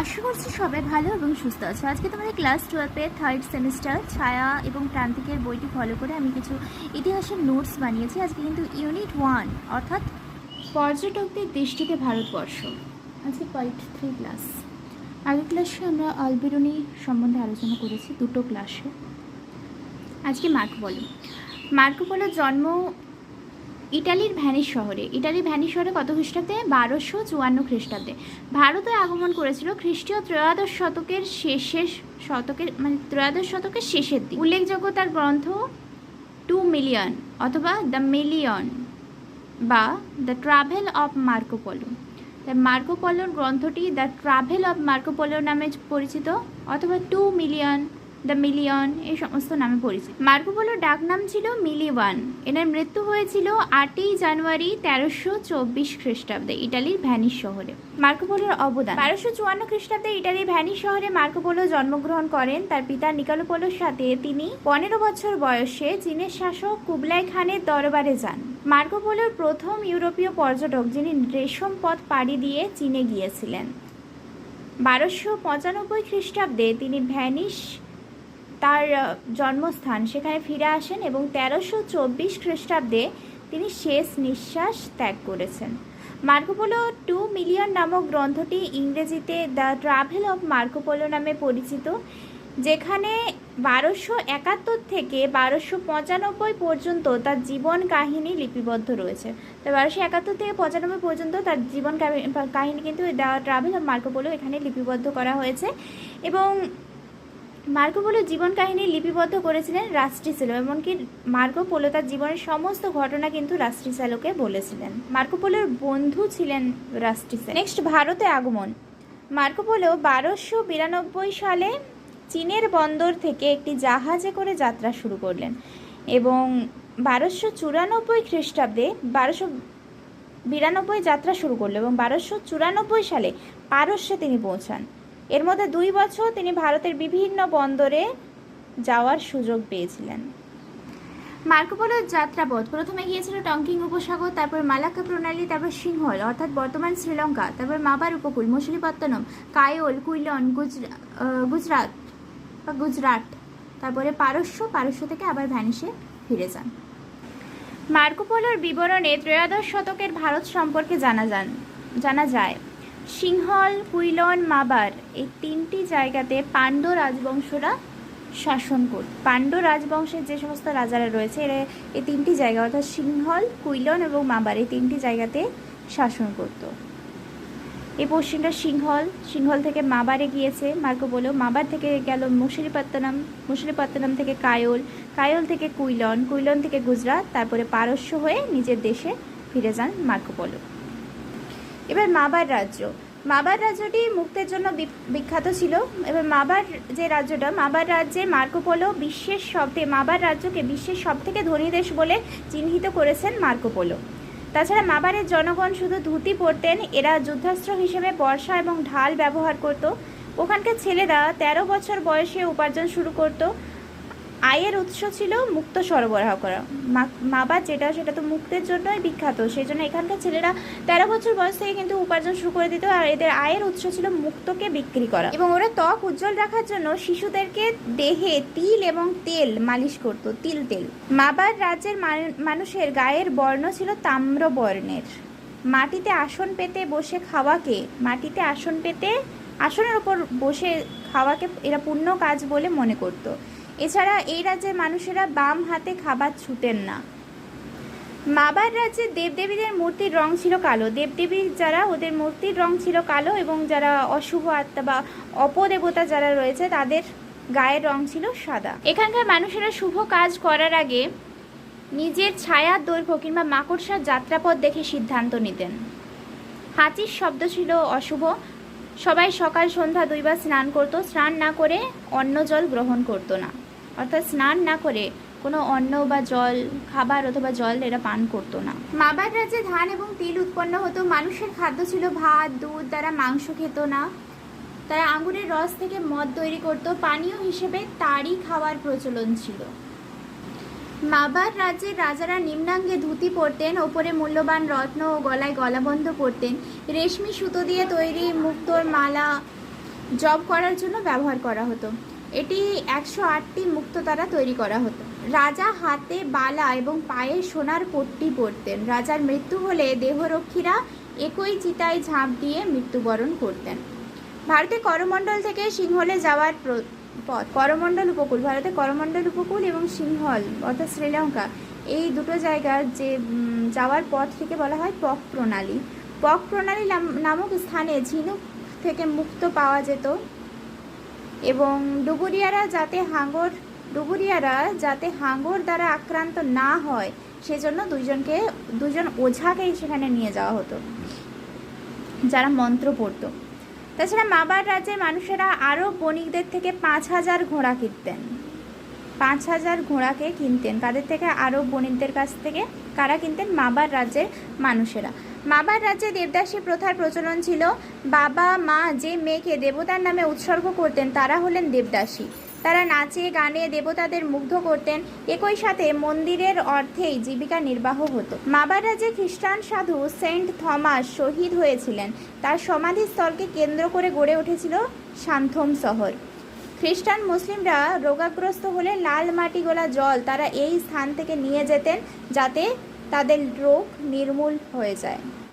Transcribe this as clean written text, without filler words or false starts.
আশা করছি সবাই ভালো এবং সুস্থ আছে। আজকে তোমাদের ক্লাস 12-এর থার্ড সেমিস্টার ছায়া এবং প্রান্তিকের বইটি ফলো করে আমি কিছু ইতিহাসের নোটস বানিয়েছি। আজকে কিন্তু ইউনিট 1 অর্থাৎ পর্যটকদের দৃষ্টিতে ভারতবর্ষ, আজকে পার্ট 3 ক্লাস। আগের ক্লাসে আমরা আলবেরুনি সম্বন্ধে আলোচনা করেছি দুটো ক্লাসে। আজকে মার্কো পোলোর জন্ম ইটালির ভ্যানিস শহরে। ইটালির ভ্যানিস শহরে কত খ্রিস্টাব্দে? 1254 খ্রিস্টাব্দে ভারতে আগমন করেছিল খ্রিস্টীয় ত্রয়োদশ শতকের শেষের দিকে। উল্লেখযোগ্য তার গ্রন্থ 2 মিলিয়ন অথবা দ্য মিলিয়ন বা the travel of Marco polo. তাই মার্কো পোলোর গ্রন্থটি the travel of Marco polo নামে পরিচিত, অথবা 2 মিলিয়ন, দ্য মিলিয়ন, এই সমস্ত নামে পরিচিত। মার্কো পোলোর ডাকনাম ছিল মিলিওয়ান। এনার মৃত্যু হয়েছিল 8ই জানুয়ারি 1324 খ্রিস্টাব্দে ইটালির ভ্যানিস শহরে। মার্কো পোলোর অবদান: 1254 খ্রিস্টাব্দে ইটালির ভ্যানিস শহরে মার্কো পোলো জন্মগ্রহণ করেন। তার পিতা নিকোলো পোলোর সাথে তিনি 15 বছর বয়সে চীনের শাসক কুবলাই খানের দরবারে যান। মার্কো পোলোর প্রথম ইউরোপীয় পর্যটক যিনি রেশম পথ পাড়ি দিয়ে চীনে গিয়েছিলেন। 1295 খ্রিস্টাব্দে তিনি ভ্যানিস, তার জন্মস্থান, সেখানে ফিরে আসেন এবং 1324 খ্রিস্টাব্দে তিনি শেষ নিঃশ্বাস ত্যাগ করেছেন। মার্কো পোলো 2 মিলিয়ন নামক গ্রন্থটি ইংরেজিতে the travel of Marco polo নামে পরিচিত, যেখানে 1271 থেকে 1295 পর্যন্ত তার জীবন কাহিনী লিপিবদ্ধ রয়েছে। তো 1271 থেকে 95 পর্যন্ত তার জীবন কাহিনী কিন্তু the travel of Marco polo এখানে লিপিবদ্ধ করা হয়েছে। এবং মার্কো পোলো জীবন কাহিনী লিপিবদ্ধ করেছিলেন রাস্ট্রিসেলো। এমনকি মার্কো পোলো তার জীবনের সমস্ত ঘটনা কিন্তু রাস্ট্রিসেলোকে বলেছিলেন। মার্কো পোলোর বন্ধু ছিলেন রাস্ট্রিসেলো। নেক্সট, ভারতে আগমন। মার্কো পোলো 1292 সালে চীনের বন্দর থেকে একটি জাহাজে করে যাত্রা শুরু করলেন এবং 1294 খ্রিস্টাব্দে 1292 যাত্রা শুরু করলেন এবং 1294 সালে পারস্যে তিনি পৌঁছান। এর মধ্যে 2 বছর তিনি ভারতের বিভিন্ন বন্দরে যাওয়ার সুযোগ পেয়েছিলেন। মার্কো পোলোর যাত্রাপথ: প্রথমে গিয়েছিল টঙ্কিং উপসাগর, তারপর মালাক্কা প্রণালী, তারপর সিংহল অর্থাৎ বর্তমান শ্রীলঙ্কা, তারপর মাবার উপকূল, মছলিপত্তনম, কায়োল, কুইলন, গুজরাট, তারপরে পারস্য থেকে আবার ভ্যানিসে ফিরে যান। মার্কো পোলোর বিবরণে ত্রয়োদশ শতকের ভারত সম্পর্কে জানা যায়। সিংহল, কুইলন, মাবার এই 3টি জায়গাতে পাণ্ড্য রাজবংশরা শাসন করত। পাণ্ড্য রাজবংশের যে সমস্ত রাজারা রয়েছে এরা এই 3টি জায়গা অর্থাৎ সিংহল, কুইলন এবং মাবার এই 3টি জায়গাতে শাসন করত। এই পশ্চিমটা সিংহল থেকে মাবারে গিয়েছে মার্কো পোলো, মাবার থেকে গেল মছলিপত্তনম থেকে কায়োল থেকে কুইলন থেকে গুজরাট, তারপরে পারস্য হয়ে নিজের দেশে ফিরে যান মার্কো পোলো। এবার মাবার রাজ্যটি মুক্তের জন্য বিখ্যাত ছিল। এবার মাবার রাজ্যে মার্কো পোলো মাবার রাজ্যকে বিশ্বের সবথেকে ধনী দেশ বলে চিহ্নিত করেছেন মার্কো পোলো। তাছাড়া মাবারের জনগণ শুধু ধুতি পরতেন, এরা যুদ্ধাস্ত্র হিসেবে বর্শা এবং ঢাল ব্যবহার করত। ওখানকার ছেলেরা 13 বছর বয়সে উপার্জন শুরু করত। আয়ের উৎস ছিল মুক্ত সরবরাহ করা। মাবার সেটা তো মুক্তের জন্যই বিখ্যাত, সেই জন্য এখানকার ছেলেরা 13 বছর বয়স থেকে কিন্তু উপার্জন শুরু করে দিত। আর এদের আয়ের উৎস ছিল মুক্তকে বিক্রি করা। এবং ওরা ত্বক উজ্জ্বল রাখার জন্য শিশুদেরকে দেহে তিল এবং তেল মালিশ করত, তেল। মাবার রাজ্যের মানুষের গায়ের বর্ণ ছিল তাম্র বর্ণের। মাটিতে আসন পেতে আসনের উপর বসে খাওয়াকে এরা পুণ্য কাজ বলে মনে করত। এছাড়া এই রাজ্যের মানুষেরা বাম হাতে খাবার ছুতেন না। মাবার রাজ্যের দেবদেবীদের মূর্তির রং ছিল কালো। দেবদেবী যারা, ওদের মূর্তির রং ছিল কালো এবং যারা অশুভ আত্মা বা অপদেবতা যারা রয়েছে তাদের গায়ের রং ছিল সাদা। এখানকার মানুষেরা শুভ কাজ করার আগে নিজের ছায়ার দৈর্ঘ্য কিংবা মাকড়সার যাত্রাপথ দেখে সিদ্ধান্ত নিতেন। হাঁচির শব্দ ছিল অশুভ। সবাই সকাল সন্ধ্যা 2 বার স্নান করত। স্নান না করে অন্ন জল গ্রহণ করতো না, অর্থাৎ স্নান না করে কোনো অন্ন বা জল, খাবার অথবা জল এরা পান করতো না। মাবার রাজ্যে ধান এবং তিল উৎপন্ন হতো। মানুষের খাদ্য ছিল ভাত, দুধ, তারা মাংস খেত না। তারা আঙুরের রস থেকে মদ তৈরি করত। পানীয় হিসেবে তাড়ি খাওয়ার প্রচলন ছিল। মাবার রাজ্যের রাজারা নিম্নাঙ্গে ধুতি পরতেন, ওপরে মূল্যবান রত্ন ও গলায় গলাবন্ধ পরতেন। রেশমি সুতো দিয়ে তৈরি মুক্তোর মালা জব করার জন্য ব্যবহার করা হতো। এটি 108টি মুক্তো দ্বারা তৈরি করা হতো। রাজা হাতে বালা এবং পায়ে সোনার পট্টি পরতেন। রাজার মৃত্যু হলে দেহরক্ষীরা একই চিতায় ঝাঁপ দিয়ে মৃত্যুবরণ করতেন। ভারতে করমণ্ডল থেকে সিংহলে যাওয়ার পথ। করমণ্ডল উপকূল, ভারতে করমণ্ডল উপকূল এবং সিংহল অর্থাৎ শ্রীলঙ্কা, এই দুটো জায়গার যে যাওয়ার পথটিকে বলা হয় পক প্রণালী। পক প্রণালী নামক স্থানে ঝিনুক থেকে মুক্তো পাওয়া যেত এবং ডুবুরিয়ারা যাতে হাঙর দ্বারা আক্রান্ত না হয় সেজন্য দুজন ওঝাকে সেখানে নিয়ে যাওয়া হতো যারা মন্ত্র পড়তো। তাছাড়া মাবার রাজ্যের মানুষেরা আরব বণিকদের থেকে 5000 ঘোড়া কিনতেন। 5000 ঘোড়াকে কিনতেন কাদের থেকে? আরব বণিকদের কাছ থেকে। কারা কিনতেন? মাবার রাজ্যের মানুষেরা। মাবার রাজ্যে দেবদাসী প্রথার প্রচলন ছিল। বাবা মা যে মেয়েকে দেবতার নামে উৎসর্গ করতেন তারা হলেন দেবদাসী। তারা নাচে গানে দেবতাদের মুগ্ধ করতেন। একই সাথে মন্দিরের অর্থেই জীবিকা নির্বাহ হতো। মাবার রাজ্যে খ্রিস্টান সাধু সেন্ট থমাস শহীদ হয়েছিলেন। তার সমাধিস্থলকে কেন্দ্র করে গড়ে উঠেছিল শান্থম শহর। খ্রিস্টান মুসলিমরা রোগাগ্রস্ত হলে লাল মাটি গোলা জল তারা এই স্থান থেকে নিয়ে যেতেন যাতে তাদের রোগ নির্মূল হয়ে যায়।